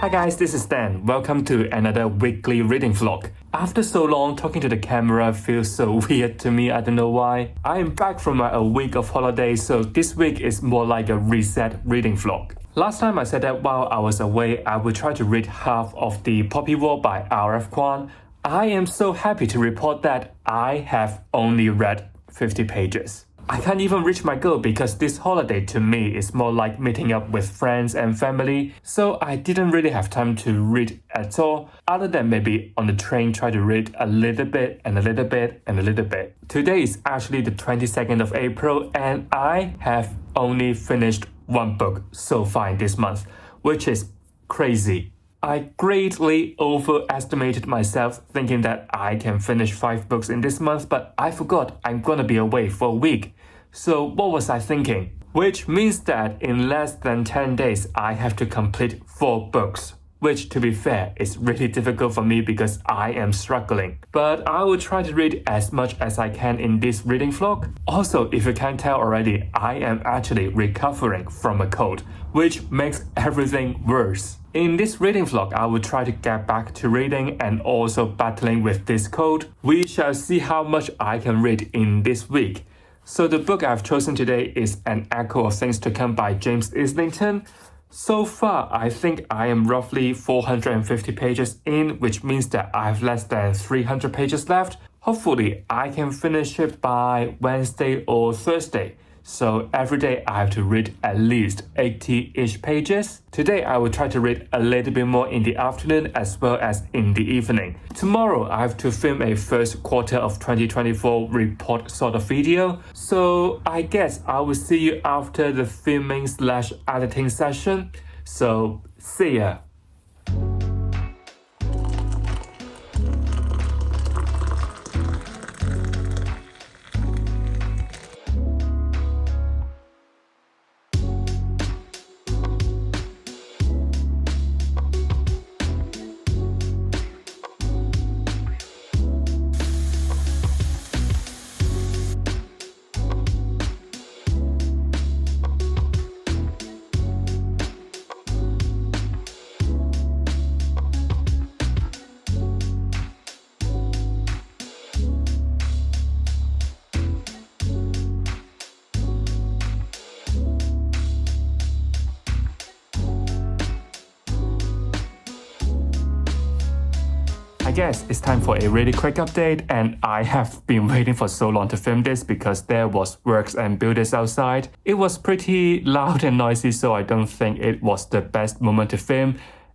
Hi guys, this is Dan. Welcome to another weekly reading vlog. After so long, talking to the camera feels so weird to me, I don't know why. I am back from a week of holiday, so this week is more like a reset reading vlog. Last time I said that while I was away, I would try to read half of The Poppy War by R.F. Kuang. I am so happy to report that I have only read 50 pages. I can't even reach my goal because this holiday to me is more like meeting up with friends and family, so I didn't really have time to read at all, other than maybe on the train try to read a little bit and a little bit and a little bit. Today is actually the 22nd of April and I have only finished one book so far in this month, which is crazy. I greatly overestimated myself thinking that I can finish 5 books in this month, but I forgot I'm gonna be away for a week. So what was I thinking? Which means that in less than 10 days, I have to complete 4 books. Which, to be fair, is really difficult for me because I am struggling. But I will try to read as much as I can in this reading vlog. Also, if you can't tell already, I am actually recovering from a cold, which makes everything worse. In this reading vlog, I will try to get back to reading and also battling with this cold. We shall see how much I can read in this week. So the book I've chosen today is An Echo of Things to Come by James Islington. So far, I think I am roughly 450 pages in, which means that I have less than 300 pages left. Hopefully, I can finish it by Wednesday or Thursday. So every day I have to read at least 80-ish pages. Today I will try to read a little bit more in the afternoon as well as in the evening. Tomorrow I have to film a first quarter of 2024 report sort of video. So I guess I will see you after the filming/editing session. So see ya. I guess it's time for a really quick update, and I have been waiting for so long to film this because there was works and builders outside. It was pretty loud and noisy, so I don't think it was the best moment to film.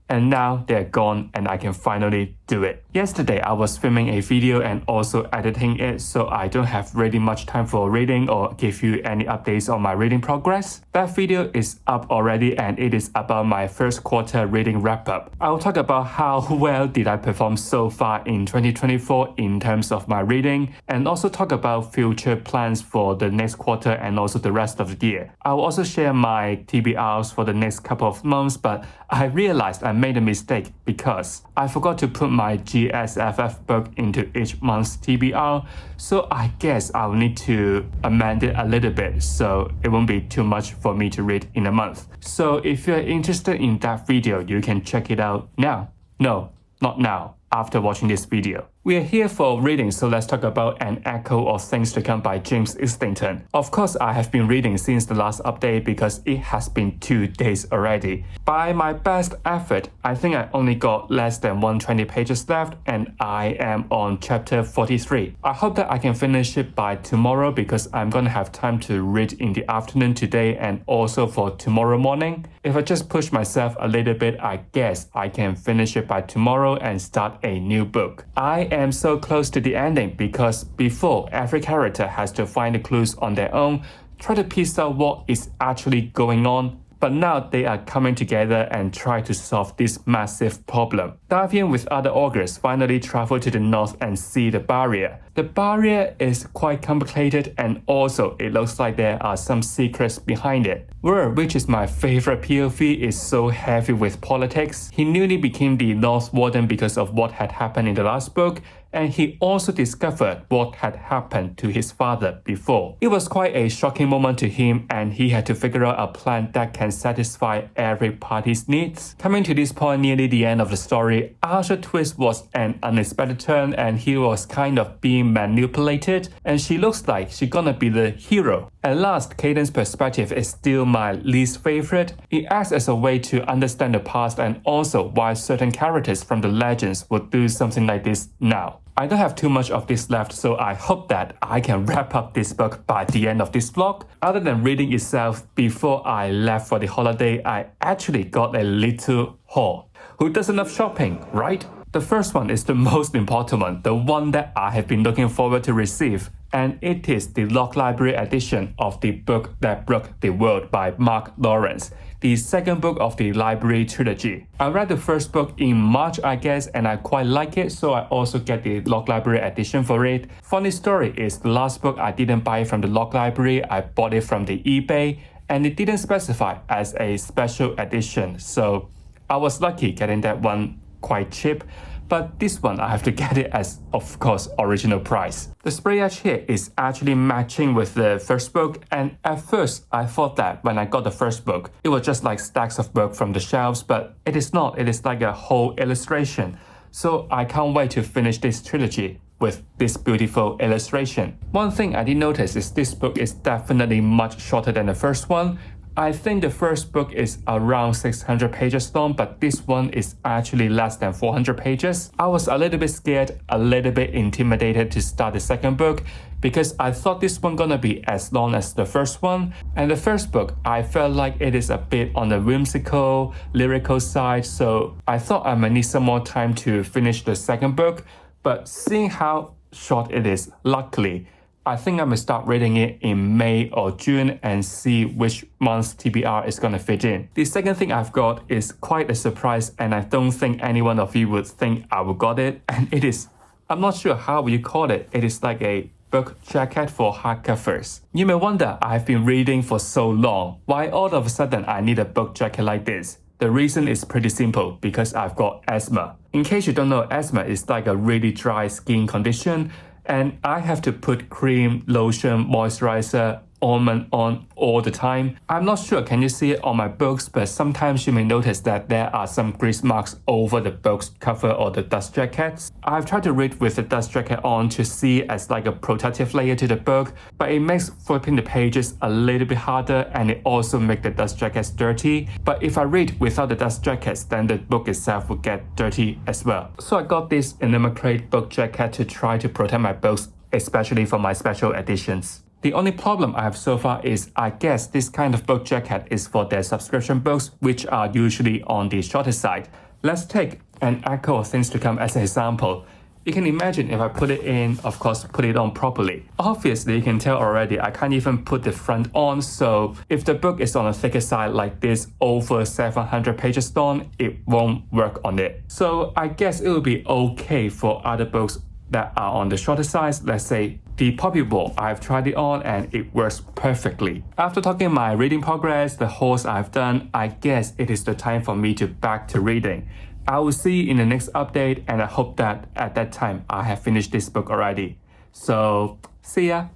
And now they're gone and I can finally do it. Yesterday I was filming a video and also editing it, so I don't have really much time for reading or give you any updates on my reading progress. That video is up already and it is about my first quarter reading wrap up. I'll talk about how well did I perform so far in 2024 in terms of my reading, and also talk about future plans for the next quarter and also the rest of the year. I'll also share my TBRs for the next couple of months, but I realized I made a mistake because I forgot to put my GSFF book into each month's TBR, so I guess I'll need to amend it a little bit so it won't be too much for me to read in a month. So if you're interested in that video, you can check it out now. No, not now, after watching this video. We are here for reading, so let's talk about An Echo of Things to Come by James Islington. Of course, I have been reading since the last update because it has been 2 days already. By my best effort, I think I only got less than 120 pages left and I am on chapter 43. I hope that I can finish it by tomorrow because I'm gonna have time to read in the afternoon today and also for tomorrow morning. If I just push myself a little bit, I guess I can finish it by tomorrow and start a new book. I am so close to the ending because before, every character has to find the clues on their own, try to piece out what is actually going on. But now they are coming together and try to solve this massive problem. Davian with other augurs finally travel to the north and see the barrier. The barrier is quite complicated and also it looks like there are some secrets behind it. Word, which is my favorite POV, is so heavy with politics. He newly became the North Warden because of what had happened in the last book, and he also discovered what had happened to his father before. It was quite a shocking moment to him, and he had to figure out a plan that can satisfy every party's needs. Coming to this point nearly the end of the story, Archer's twist was an unexpected turn, and he was kind of being manipulated, and she looks like she's gonna be the hero. At last, Caden's perspective is still my least favorite. It acts as a way to understand the past and also why certain characters from the legends would do something like this now. I don't have too much of this left, so I hope that I can wrap up this book by the end of this vlog. Other than reading itself, before I left for the holiday, I actually got a little haul. Who doesn't love shopping, right? The first one is the most important one, the one that I have been looking forward to receive, and it is the Lock Library edition of The Book That Broke the World by Mark Lawrence, the second book of the Library trilogy. I read the first book in March, I guess, and I quite like it, so I also get the Lock Library edition for it. Funny story is the last book I didn't buy from the Lock Library, I bought it from the eBay, and it didn't specify as a special edition, so I was lucky getting that one quite cheap. But this one I have to get it as, of course, original price. The spray edge here is actually matching with the first book, and at first I thought that when I got the first book, it was just like stacks of books from the shelves, but it is not, it is like a whole illustration. So I can't wait to finish this trilogy with this beautiful illustration. One thing I did notice is this book is definitely much shorter than the first one. I think the first book is around 600 pages long, but this one is actually less than 400 pages. I was a little bit scared, a little bit intimidated to start the second book because I thought this one gonna be as long as the first one. And the first book, I felt like it is a bit on the whimsical, lyrical side, so I thought I might need some more time to finish the second book. But seeing how short it is, luckily, I think I'm gonna start reading it in May or June and see which month's TBR is gonna fit in. The second thing I've got is quite a surprise, and I don't think any one of you would think I would got it, and it is, I'm not sure how you call it, it is like a book jacket for hardcovers. You may wonder, I've been reading for so long, why all of a sudden I need a book jacket like this? The reason is pretty simple, because I've got asthma. In case you don't know, asthma is like a really dry skin condition, and I have to put cream, lotion, moisturizer, ointment on all the time. I'm not sure can you see it on my books, but sometimes you may notice that there are some grease marks over the book's cover or the dust jackets. I've tried to read with the dust jacket on to see as like a protective layer to the book, but it makes flipping the pages a little bit harder, and it also makes the dust jackets dirty. But if I read without the dust jackets, then the book itself will get dirty as well. So I got this Enigma Crate book jacket to try to protect my books, especially for my special editions. The only problem I have so far is I guess this kind of book jacket is for their subscription books, which are usually on the shorter side. Let's take an Echo of Things to Come as an example. You can imagine if I put it in, of course, put it on properly. Obviously, you can tell already I can't even put the front on, so if the book is on a thicker side like this, over 700 pages long, it won't work on it. So I guess it will be okay for other books that are on the shorter size. Let's say the Poppy Ball, I've tried it on and it works perfectly. After talking my reading progress, the hauls I've done, I guess it is the time for me to back to reading. I will see you in the next update, and I hope that at that time I have finished this book already. So, see ya!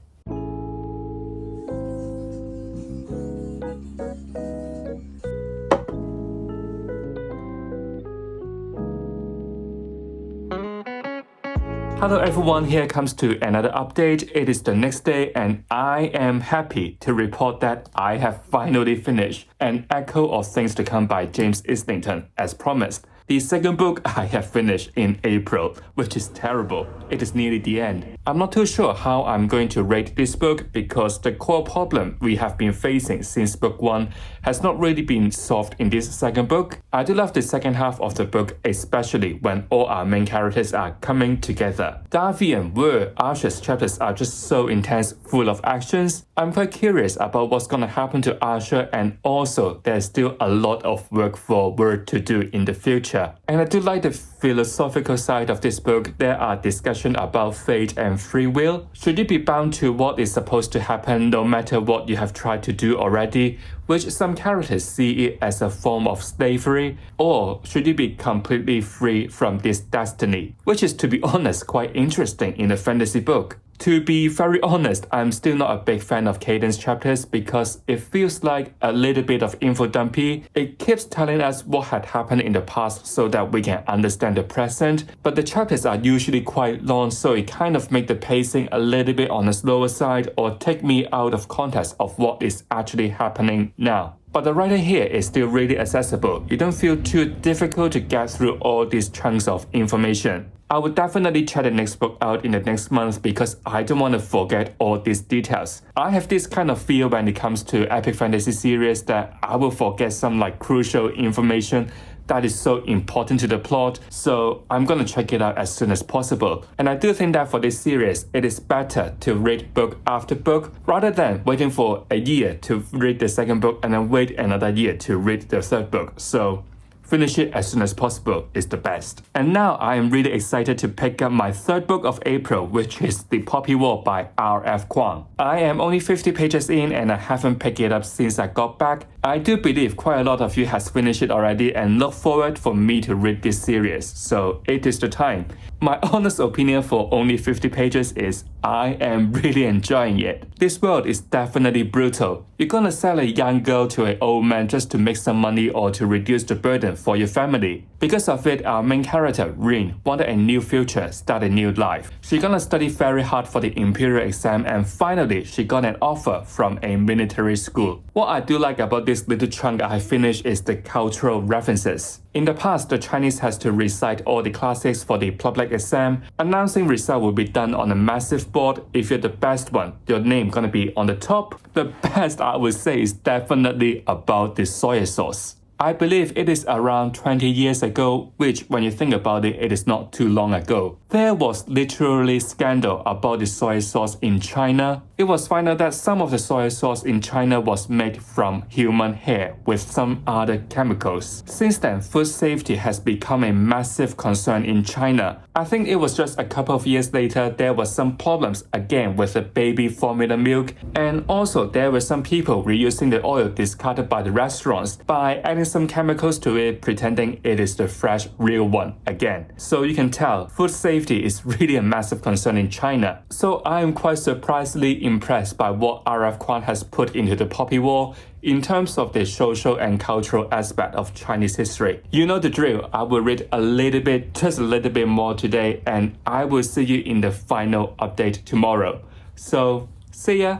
Hello everyone, here comes to another update. It is the next day and I am happy to report that I have finally finished An Echo of Things to Come by James Islington, as promised. The second book I have finished in April, which is terrible. It is nearly the end. I'm not too sure how I'm going to rate this book because the core problem we have been facing since book 1 has not really been solved in this second book. I do love the second half of the book, especially when all our main characters are coming together. Davy and Were, Archer's chapters are just so intense, full of actions. I'm quite curious about what's gonna happen to Archer, and also there's still a lot of work for Were to do in the future. future. And I do like the philosophical side of this book. There are discussions about fate and free will. Should you be bound to what is supposed to happen no matter what you have tried to do already, which some characters see it as a form of slavery, or should you be completely free from this destiny, which is, to be honest, quite interesting in a fantasy book. To be very honest, I'm still not a big fan of cadence chapters because it feels like a little bit of info dumpy. It keeps telling us what had happened in the past so that we can understand the present, but the chapters are usually quite long, so it kind of makes the pacing a little bit on the slower side or take me out of context of what is actually happening now. But the writing here is still really accessible. You don't feel too difficult to get through all these chunks of information. I would definitely check the next book out in the next month because I don't want to forget all these details. I have this kind of fear when it comes to epic fantasy series that I will forget some crucial information that is so important to the plot, so I'm gonna check it out as soon as possible. And I do think that for this series, it is better to read book after book rather than waiting for a year to read the second book and then wait another year to read the third book. So finish it as soon as possible is the best. And now I am really excited to pick up my third book of April, which is The Poppy War by R.F. Kuang. I am only 50 pages in and I haven't picked it up since I got back. I do believe quite a lot of you has finished it already and look forward for me to read this series, so it is the time. My honest opinion for only 50 pages is I am really enjoying it. This world is definitely brutal. You're gonna sell a young girl to an old man just to make some money or to reduce the burden for your family. Because of it, our main character, Rin, wanted a new future, start a new life. She's gonna study very hard for the imperial exam and finally she got an offer from a military school. What I do like about this little chunk I finished is the cultural references. In the past, the Chinese has to recite all the classics for the public exam. Announcing result will be done on a massive board. If you're the best one, your name gonna be on the top. The best I would say is definitely about the soy sauce. I believe it is around 20 years ago, which when you think about it, it is not too long ago. There was literally scandal about the soy sauce in China. It was found out that some of the soy sauce in China was made from human hair with some other chemicals. Since then, food safety has become a massive concern in China. I think it was just a couple of years later, there was some problems again with the baby formula milk, and also there were some people reusing the oil discarded by the restaurants by adding some chemicals to it, pretending it is the fresh, real one again. So you can tell, food safety is really a massive concern in China. So I am quite surprisingly impressed by what R.F. Kuang has put into the Poppy War in terms of the social and cultural aspect of Chinese history. You know the drill, I will read a little bit, just a little bit more today, and I will see you in the final update tomorrow. So, see ya!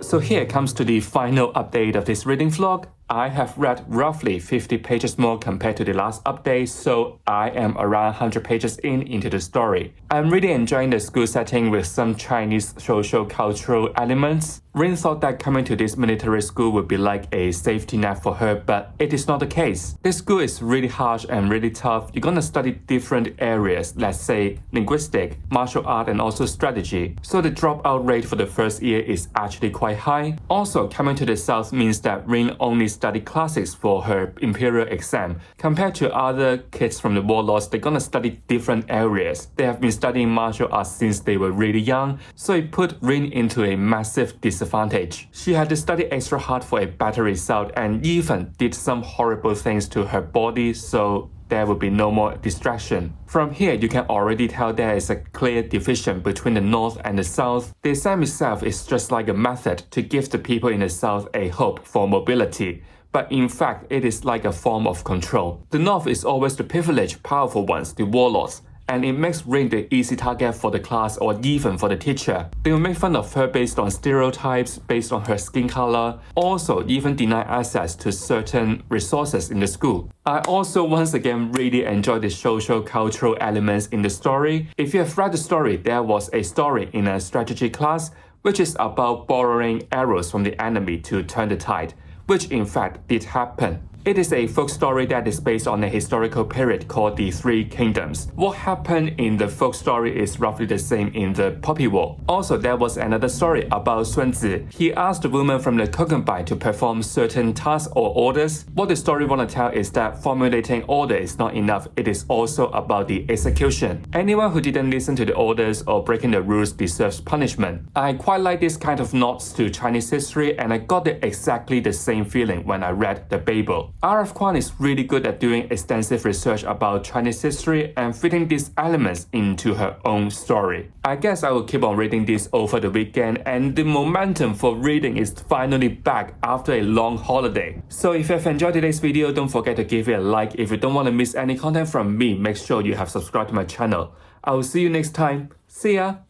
So here comes to the final update of this reading vlog. I have read roughly 50 pages more compared to the last update, so I am around 100 pages into the story. I'm really enjoying the school setting with some Chinese social cultural elements. Rin thought that coming to this military school would be like a safety net for her, but it is not the case. This school is really harsh and really tough. You're gonna study different areas, let's say linguistic, martial art, and also strategy. So the dropout rate for the first year is actually quite high. Also, coming to the south means that Rin only study classics for her imperial exam. Compared to other kids from the warlords, they're gonna study different areas. They have been studying martial arts since they were really young, so it put Rin into a massive disadvantage. She had to study extra hard for a better result and even did some horrible things to her body, so there will be no more distraction. From here, you can already tell there is a clear division between the North and the South. The exam itself is just like a method to give the people in the South a hope for mobility. But in fact, it is like a form of control. The North is always the privileged, powerful ones, the warlords, and it makes Rin the easy target for the class or even for the teacher. They will make fun of her based on stereotypes, based on her skin color, also even deny access to certain resources in the school. I also once again really enjoy the social cultural elements in the story. If you have read the story, there was a story in a strategy class which is about borrowing arrows from the enemy to turn the tide, which in fact did happen. It is a folk story that is based on a historical period called the Three Kingdoms. What happened in the folk story is roughly the same in the Poppy War. Also, there was another story about Sun Tzu. He asked the woman from the concubine to perform certain tasks or orders. What the story want to tell is that formulating order is not enough, it is also about the execution. Anyone who didn't listen to the orders or breaking the rules deserves punishment. I quite like this kind of nods to Chinese history, and I got exactly the same feeling when I read the Bible. R.F. Kuang is really good at doing extensive research about Chinese history and fitting these elements into her own story. I guess I will keep on reading this over the weekend, and the momentum for reading is finally back after a long holiday. So if you have enjoyed today's video, don't forget to give it a like. If you don't want to miss any content from me, make sure you have subscribed to my channel. I will see you next time. See ya!